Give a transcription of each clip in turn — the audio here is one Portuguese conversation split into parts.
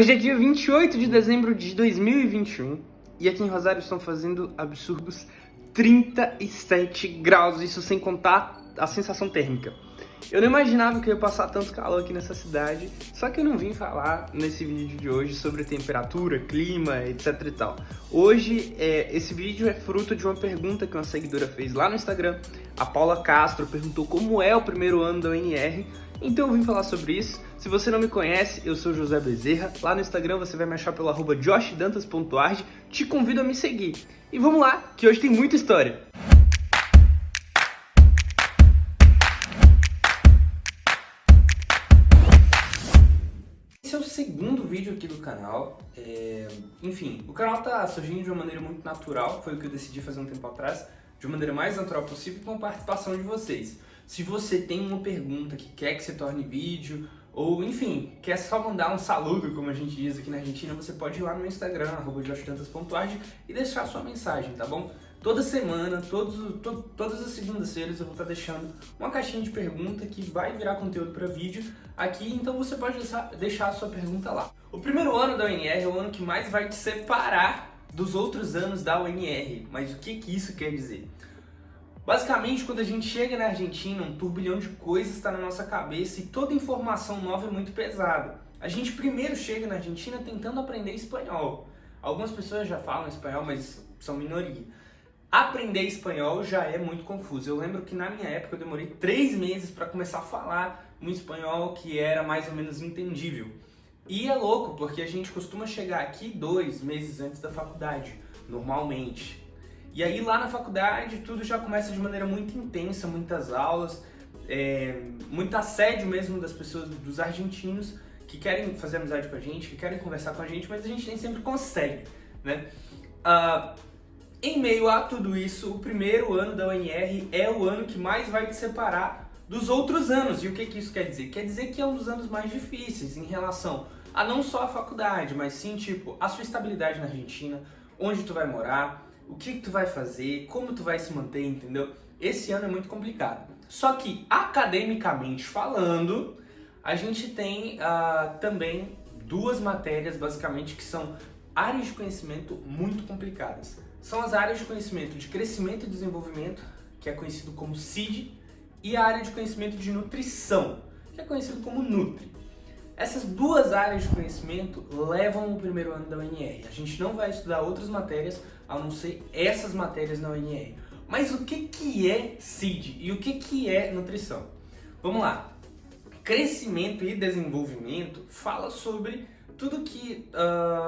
Hoje é dia 28 de dezembro de 2021 e aqui em Rosário estão fazendo absurdos 37 graus, isso sem contar a sensação térmica. Eu não imaginava que eu ia passar tanto calor aqui nessa cidade, só que eu não vim falar nesse vídeo de hoje sobre temperatura, clima, etc e tal. Hoje, esse vídeo é fruto de uma pergunta que uma seguidora fez lá no Instagram. A Paula Castro perguntou como é o primeiro ano da UNR, então eu vim falar sobre isso. Se você não me conhece, eu sou José Bezerra. Lá no Instagram você vai me achar pelo @joshdantas.ard. Te convido a me seguir. E vamos lá, que hoje tem muita história. Esse é o segundo vídeo aqui do canal. Enfim, o canal tá surgindo de uma maneira muito natural. Foi o que eu decidi fazer um tempo atrás. De uma maneira mais natural possível, com a participação de vocês. Se você tem uma pergunta que quer que se torne vídeo, ou enfim, quer só mandar um saludo, como a gente diz aqui na Argentina, você pode ir lá no Instagram, @joshdantas.ard, e deixar sua mensagem, tá bom? Toda semana, todas as segundas-feiras eu vou estar deixando uma caixinha de pergunta que vai virar conteúdo para vídeo aqui, então você pode deixar a sua pergunta lá. O primeiro ano da UNR é o ano que mais vai te separar dos outros anos da UNR, mas o que isso quer dizer? Basicamente, quando a gente chega na Argentina, um turbilhão de coisas está na nossa cabeça e toda informação nova é muito pesada. A gente primeiro chega na Argentina tentando aprender espanhol. Algumas pessoas já falam espanhol, mas são minoria. Aprender espanhol já é muito confuso. Eu lembro que na minha época eu demorei 3 meses para começar a falar um espanhol que era mais ou menos entendível. E é louco, porque a gente costuma chegar aqui 2 meses antes da faculdade, normalmente. E aí lá na faculdade tudo já começa de maneira muito intensa, muitas aulas, muito assédio mesmo das pessoas, dos argentinos, que querem fazer amizade com a gente, que querem conversar com a gente, mas a gente nem sempre consegue, né? Em meio a tudo isso, o primeiro ano da UNR é o ano que mais vai te separar dos outros anos. E o que isso quer dizer? Quer dizer que é um dos anos mais difíceis em relação a não só a faculdade, mas sim, tipo, a sua estabilidade na Argentina, onde tu vai morar, o que tu vai fazer, como tu vai se manter, entendeu? Esse ano é muito complicado. Só que, academicamente falando, a gente tem também 2 matérias, basicamente, que são áreas de conhecimento muito complicadas. São as áreas de conhecimento de crescimento e desenvolvimento, que é conhecido como CID, e a área de conhecimento de nutrição, que é conhecido como Nutri. Essas 2 áreas de conhecimento levam o primeiro ano da UNR. A gente não vai estudar outras matérias, a não ser essas matérias na UNR. Mas o que é CID e o que é nutrição? Vamos lá. Crescimento e desenvolvimento fala sobre tudo que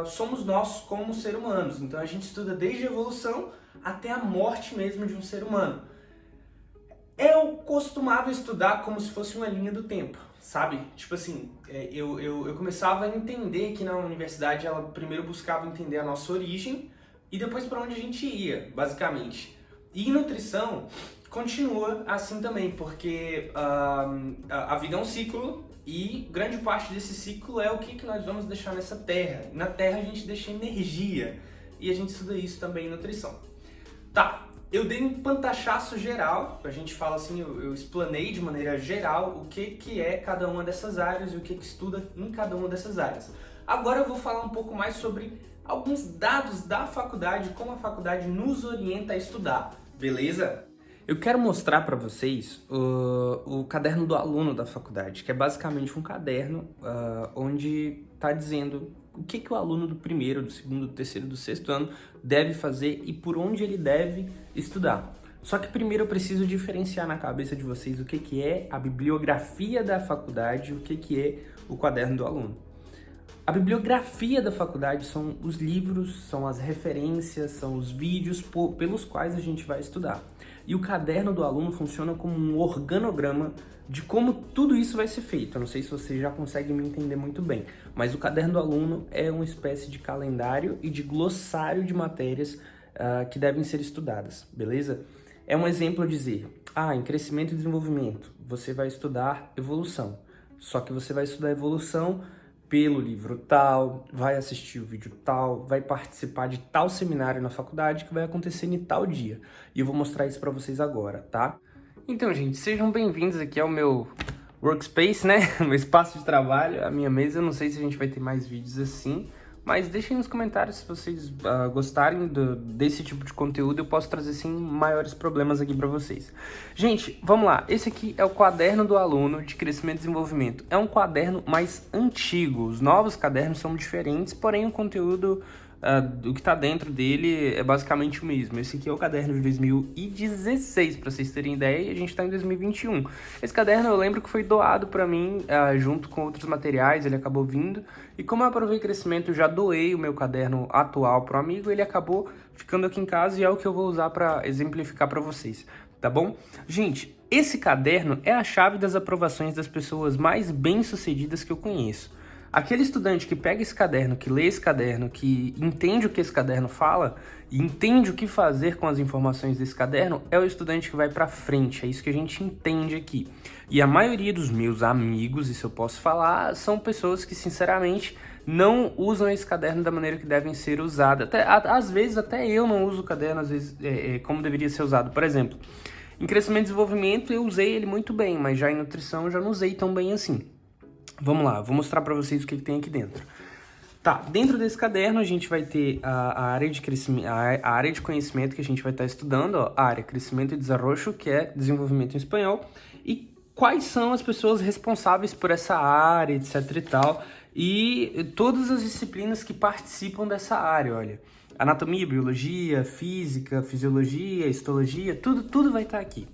somos nós como seres humanos. Então a gente estuda desde a evolução até a morte mesmo de um ser humano. Eu costumava estudar como se fosse uma linha do tempo, sabe? Tipo assim, eu começava a entender que na universidade ela primeiro buscava entender a nossa origem e depois para onde a gente ia, basicamente. E nutrição continua assim também, porque a vida é um ciclo e grande parte desse ciclo é o que nós vamos deixar nessa terra. Na terra a gente deixa energia e a gente estuda isso também em nutrição. Tá. Eu dei um pantachaço geral, a gente fala assim, eu explanei de maneira geral o que é cada uma dessas áreas e o que estuda em cada uma dessas áreas. Agora eu vou falar um pouco mais sobre alguns dados da faculdade, como a faculdade nos orienta a estudar, beleza? Eu quero mostrar para vocês o caderno do aluno da faculdade, que é basicamente um caderno onde está dizendo o que o aluno do primeiro, do segundo, do terceiro, do sexto ano deve fazer e por onde ele deve estudar. Só que primeiro eu preciso diferenciar na cabeça de vocês o que é a bibliografia da faculdade e o que é o caderno do aluno. A bibliografia da faculdade são os livros, são as referências, são os vídeos pelos quais a gente vai estudar. E o caderno do aluno funciona como um organograma de como tudo isso vai ser feito. Eu não sei se você já consegue me entender muito bem, mas o caderno do aluno é uma espécie de calendário e de glossário de matérias que devem ser estudadas, beleza? É um exemplo a dizer, em crescimento e desenvolvimento, você vai estudar evolução. Só que você vai estudar evolução pelo livro tal, vai assistir o vídeo tal, vai participar de tal seminário na faculdade que vai acontecer em tal dia. E eu vou mostrar isso para vocês agora, tá? Então, gente, sejam bem-vindos aqui ao meu workspace, né? Meu espaço de trabalho, a minha mesa. Eu não sei se a gente vai ter mais vídeos assim, mas deixem nos comentários se vocês gostarem desse tipo de conteúdo. Eu posso trazer, sim, maiores problemas aqui para vocês. Gente, vamos lá. Esse aqui é o Caderno do Aluno de Crescimento e Desenvolvimento. É um caderno mais antigo. Os novos cadernos são diferentes, porém o conteúdo do que está dentro dele é basicamente o mesmo. Esse aqui é o caderno de 2016, para vocês terem ideia, e a gente está em 2021. Esse caderno eu lembro que foi doado para mim junto com outros materiais, ele acabou vindo, e como eu aprovei crescimento, eu já doei o meu caderno atual para um amigo, ele acabou ficando aqui em casa e é o que eu vou usar para exemplificar para vocês, tá bom? Gente, esse caderno é a chave das aprovações das pessoas mais bem-sucedidas que eu conheço. Aquele estudante que pega esse caderno, que lê esse caderno, que entende o que esse caderno fala e entende o que fazer com as informações desse caderno, é o estudante que vai para frente. É isso que a gente entende aqui. E a maioria dos meus amigos, isso eu posso falar, são pessoas que, sinceramente, não usam esse caderno da maneira que devem ser usadas. Às vezes, até eu não uso o caderno, às vezes, como deveria ser usado. Por exemplo, em crescimento e desenvolvimento eu usei ele muito bem, mas já em nutrição eu já não usei tão bem assim. Vamos lá, vou mostrar para vocês o que tem aqui dentro. Tá, dentro desse caderno a gente vai ter a área de crescimento, a área de conhecimento que a gente vai estar estudando, ó, a área crescimento e desarrollo, que é desenvolvimento em espanhol, e quais são as pessoas responsáveis por essa área, etc e tal, e todas as disciplinas que participam dessa área, olha. Anatomia, biologia, física, fisiologia, histologia, tudo vai estar aqui.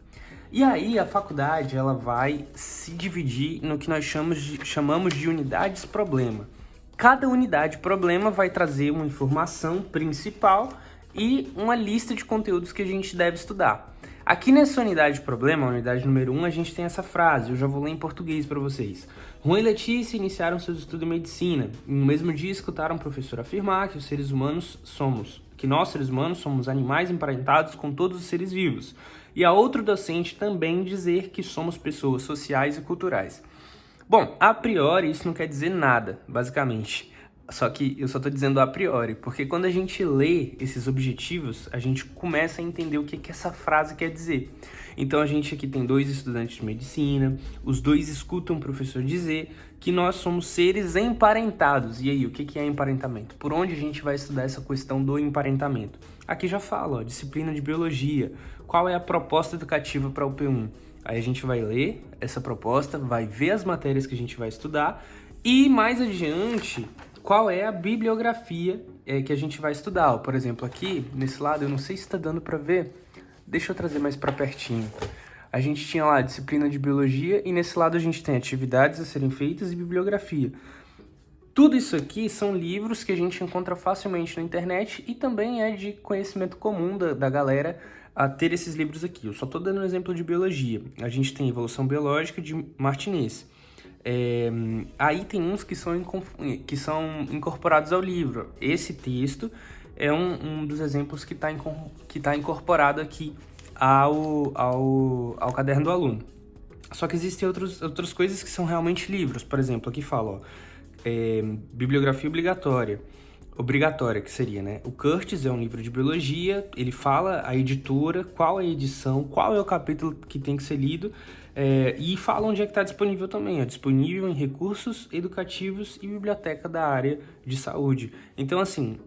E aí a faculdade ela vai se dividir no que nós chamamos de unidades problema. Cada unidade problema vai trazer uma informação principal e uma lista de conteúdos que a gente deve estudar. Aqui nessa unidade problema, a unidade número 1, a gente tem essa frase, eu já vou ler em português para vocês. Juan e Letícia iniciaram seus estudos em medicina. No mesmo dia escutaram o professor afirmar que nós seres humanos somos animais emparentados com todos os seres vivos. E a outro docente também dizer que somos pessoas sociais e culturais. Bom, a priori isso não quer dizer nada, basicamente. Só que eu só estou dizendo a priori, porque quando a gente lê esses objetivos, a gente começa a entender o que essa frase quer dizer. Então a gente aqui tem 2 estudantes de medicina, os 2 escutam o professor dizer que nós somos seres emparentados. E aí, o que é emparentamento? Por onde a gente vai estudar essa questão do emparentamento? Aqui já fala, ó, disciplina de biologia. Qual é a proposta educativa para o P1? Aí a gente vai ler essa proposta, vai ver as matérias que a gente vai estudar e mais adiante, qual é a bibliografia que a gente vai estudar. Por exemplo, aqui nesse lado, eu não sei se está dando para ver, deixa eu trazer mais para pertinho. A gente tinha lá a disciplina de biologia e nesse lado a gente tem atividades a serem feitas e bibliografia. Tudo isso aqui são livros que a gente encontra facilmente na internet e também é de conhecimento comum da galera a ter esses livros aqui. Eu só estou dando um exemplo de biologia. A gente tem Evolução Biológica de Martinez. Aí tem uns que são incorporados ao livro. Esse texto é um dos exemplos que está incorporado aqui ao caderno do aluno. Só que existem outras coisas que são realmente livros. Por exemplo, aqui fala, ó, bibliografia obrigatória, que seria, né? O Curtis é um livro de biologia, ele fala a editora, qual é a edição, qual é o capítulo que tem que ser lido, e fala onde é que está disponível também, disponível em recursos educativos e biblioteca da área de saúde. Então, assim,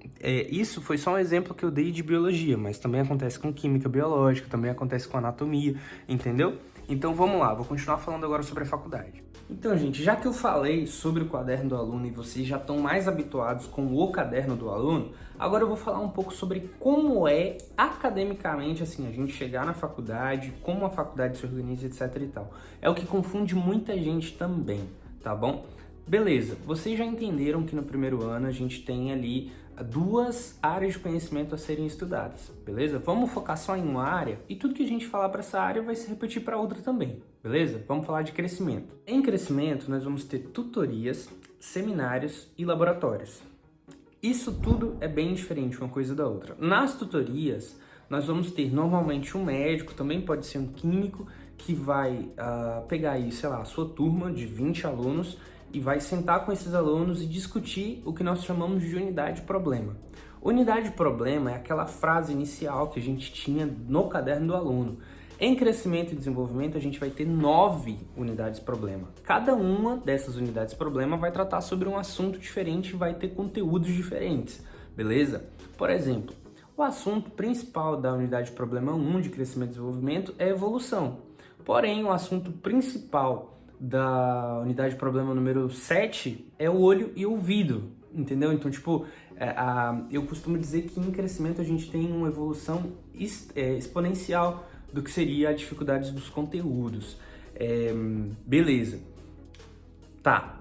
isso foi só um exemplo que eu dei de biologia, mas também acontece com química biológica, também acontece com anatomia, entendeu? Então vamos lá, vou continuar falando agora sobre a faculdade. Então, gente, já que eu falei sobre o caderno do aluno e vocês já estão mais habituados com o caderno do aluno, agora eu vou falar um pouco sobre como é academicamente, assim, a gente chegar na faculdade, como a faculdade se organiza, etc e tal. É o que confunde muita gente também, tá bom? Beleza, vocês já entenderam que no primeiro ano a gente tem ali 2 áreas de conhecimento a serem estudadas, beleza? Vamos focar só em uma área e tudo que a gente falar para essa área vai se repetir para outra também, beleza? Vamos falar de crescimento. Em crescimento, nós vamos ter tutorias, seminários e laboratórios. Isso tudo é bem diferente uma coisa da outra. Nas tutorias, nós vamos ter normalmente um médico, também pode ser um químico, que vai pegar aí, sei lá, a sua turma de 20 alunos e vai sentar com esses alunos e discutir o que nós chamamos de unidade problema. Unidade problema é aquela frase inicial que a gente tinha no caderno do aluno. Em crescimento e desenvolvimento, a gente vai ter 9 unidades problema. Cada uma dessas unidades problema vai tratar sobre um assunto diferente e vai ter conteúdos diferentes, beleza? Por exemplo, o assunto principal da unidade problema 1 de crescimento e desenvolvimento é evolução. Porém, o assunto principal da unidade problema número 7 é o olho e o ouvido, entendeu? Então, tipo, eu costumo dizer que em crescimento a gente tem uma evolução exponencial do que seria a dificuldade dos conteúdos. Beleza. Tá.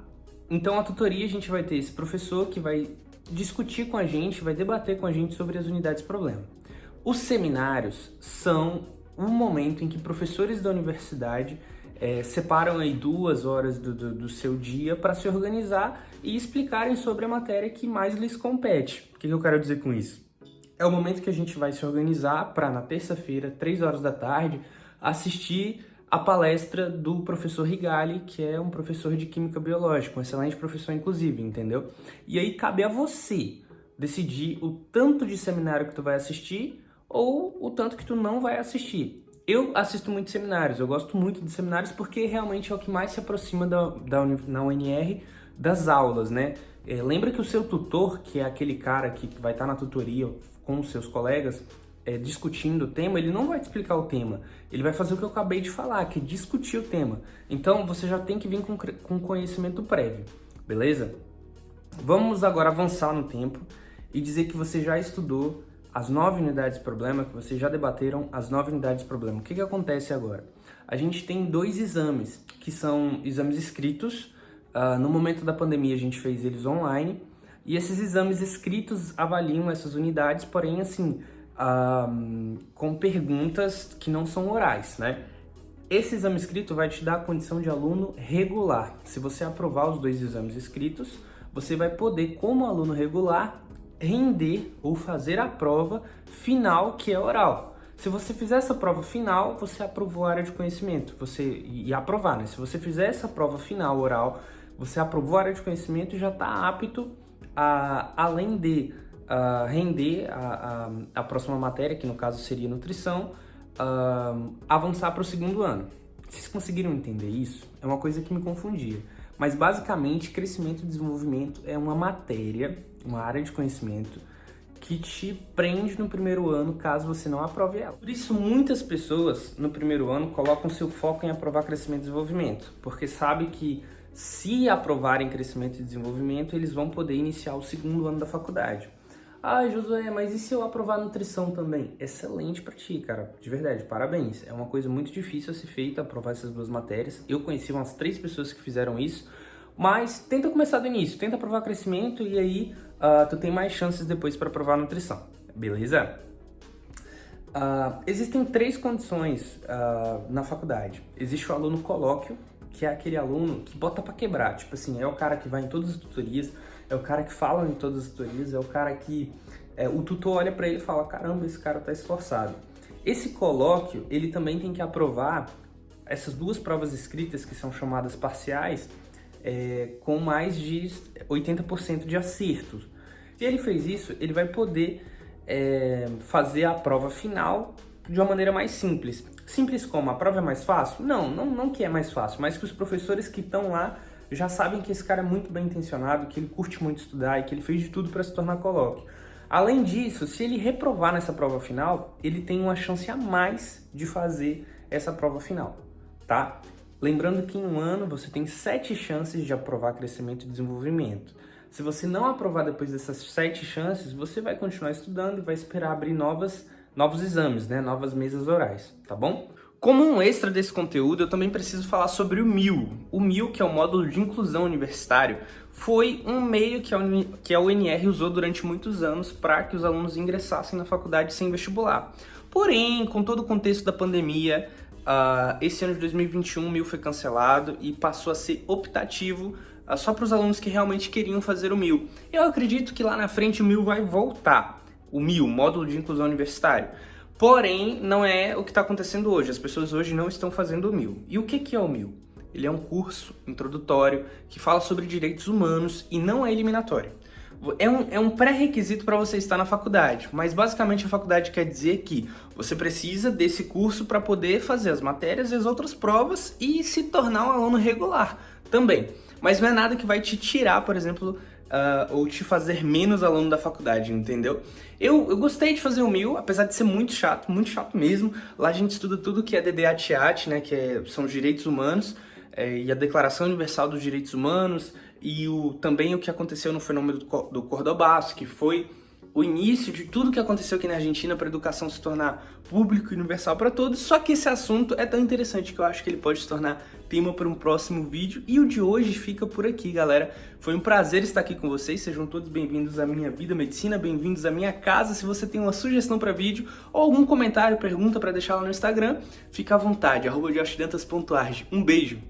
Então, a tutoria a gente vai ter esse professor que vai discutir com a gente, vai debater com a gente sobre as unidades problema. Os seminários são um momento em que professores da universidade separam aí 2 horas do seu dia para se organizar e explicarem sobre a matéria que mais lhes compete. O que eu quero dizer com isso? É o momento que a gente vai se organizar para, na terça-feira, 3 horas da tarde, assistir a palestra do professor Rigali, que é um professor de Química Biológica, um excelente professor, inclusive, entendeu? E aí cabe a você decidir o tanto de seminário que tu vai assistir ou o tanto que tu não vai assistir. Eu assisto muitos seminários, eu gosto muito de seminários porque realmente é o que mais se aproxima na UNR das aulas, né? Lembra que o seu tutor, que é aquele cara que vai estar na tutoria com os seus colegas, discutindo o tema, ele não vai te explicar o tema, ele vai fazer o que eu acabei de falar, que é discutir o tema. Então você já tem que vir com conhecimento prévio, beleza? Vamos agora avançar no tempo e dizer que você já estudou as 9 unidades problema, que vocês já debateram as 9 unidades problema. O que acontece agora? A gente tem 2 exames, que são exames escritos. No momento da pandemia a gente fez eles online, e esses exames escritos avaliam essas unidades, porém assim, com perguntas que não são orais, né? Esse exame escrito vai te dar a condição de aluno regular. Se você aprovar os 2 exames escritos, você vai poder, como aluno regular, render ou fazer a prova final, que é oral. Se você fizer essa prova final, você aprovou a área de conhecimento. E aprovar, né? Se você fizer essa prova final oral, você aprovou a área de conhecimento e já está apto a, além de render a próxima matéria, que no caso seria nutrição, avançar para o 2º ano. Vocês conseguiram entender isso? É uma coisa que me confundia. Mas basicamente, crescimento e desenvolvimento é uma matéria, uma área de conhecimento que te prende no 1º ano caso você não aprove ela. Por isso, muitas pessoas no 1º ano colocam seu foco em aprovar crescimento e desenvolvimento, porque sabe que se aprovarem crescimento e desenvolvimento, eles vão poder iniciar o 2º ano da faculdade. Ah, Josué, mas e se eu aprovar nutrição também? Excelente pra ti, cara. De verdade, parabéns. É uma coisa muito difícil a ser feita, aprovar essas 2 matérias. Eu conheci umas 3 pessoas que fizeram isso, mas tenta começar do início, tenta aprovar crescimento e aí tu tem mais chances depois para aprovar nutrição, beleza? Existem 3 condições na faculdade. Existe o aluno colóquio, que é aquele aluno que bota pra quebrar, tipo assim, é o cara que vai em todas as tutorias, é o cara que fala em todas as tutorias, é o cara que o tutor olha pra ele e fala, caramba, esse cara tá esforçado. Esse colóquio, ele também tem que aprovar essas 2 provas escritas, que são chamadas parciais, com mais de 80% de acertos. Se ele fez isso, ele vai poder fazer a prova final de uma maneira mais simples. Simples como? A prova é mais fácil? Não que é mais fácil, mas que os professores que estão lá já sabem que esse cara é muito bem intencionado, que ele curte muito estudar e que ele fez de tudo para se tornar colóquio. Além disso, se ele reprovar nessa prova final, ele tem uma chance a mais de fazer essa prova final, tá? Lembrando que em um ano você tem 7 chances de aprovar crescimento e desenvolvimento. Se você não aprovar depois dessas 7 chances, você vai continuar estudando e vai esperar abrir novos exames, né? Novas mesas orais, tá bom? Como um extra desse conteúdo, eu também preciso falar sobre o MIL. O MIL, que é o Módulo de Inclusão Universitário, foi um meio que a UNR usou durante muitos anos para que os alunos ingressassem na faculdade sem vestibular. Porém, com todo o contexto da pandemia, esse ano de 2021 o MIL foi cancelado e passou a ser optativo só para os alunos que realmente queriam fazer o MIL. Eu acredito que lá na frente o MIL vai voltar, o MIL, Módulo de Inclusão Universitário. Porém, não é o que está acontecendo hoje. As pessoas hoje não estão fazendo o MIL. E o que é o MIL? Ele é um curso introdutório que fala sobre direitos humanos e não é eliminatório. é um pré-requisito para você estar na faculdade, mas basicamente a faculdade quer dizer que você precisa desse curso para poder fazer as matérias e as outras provas e se tornar um aluno regular também. Mas não é nada que vai te tirar, por exemplo, ou te fazer menos aluno da faculdade, entendeu? Eu gostei de fazer o meu, apesar de ser muito chato mesmo. Lá a gente estuda tudo que é DDA-TIAT, né, são os direitos humanos, e a Declaração Universal dos Direitos Humanos, e também o que aconteceu no fenômeno do Cordobaço, que foi o início de tudo que aconteceu aqui na Argentina para a educação se tornar público e universal para todos. Só que esse assunto é tão interessante que eu acho que ele pode se tornar tema para um próximo vídeo. E o de hoje fica por aqui, galera. Foi um prazer estar aqui com vocês. Sejam todos bem-vindos à Minha Vida Medicina, bem-vindos à minha casa. Se você tem uma sugestão para vídeo ou algum comentário, pergunta para deixar lá no Instagram, fica à vontade, @josdantas.arge. Um beijo!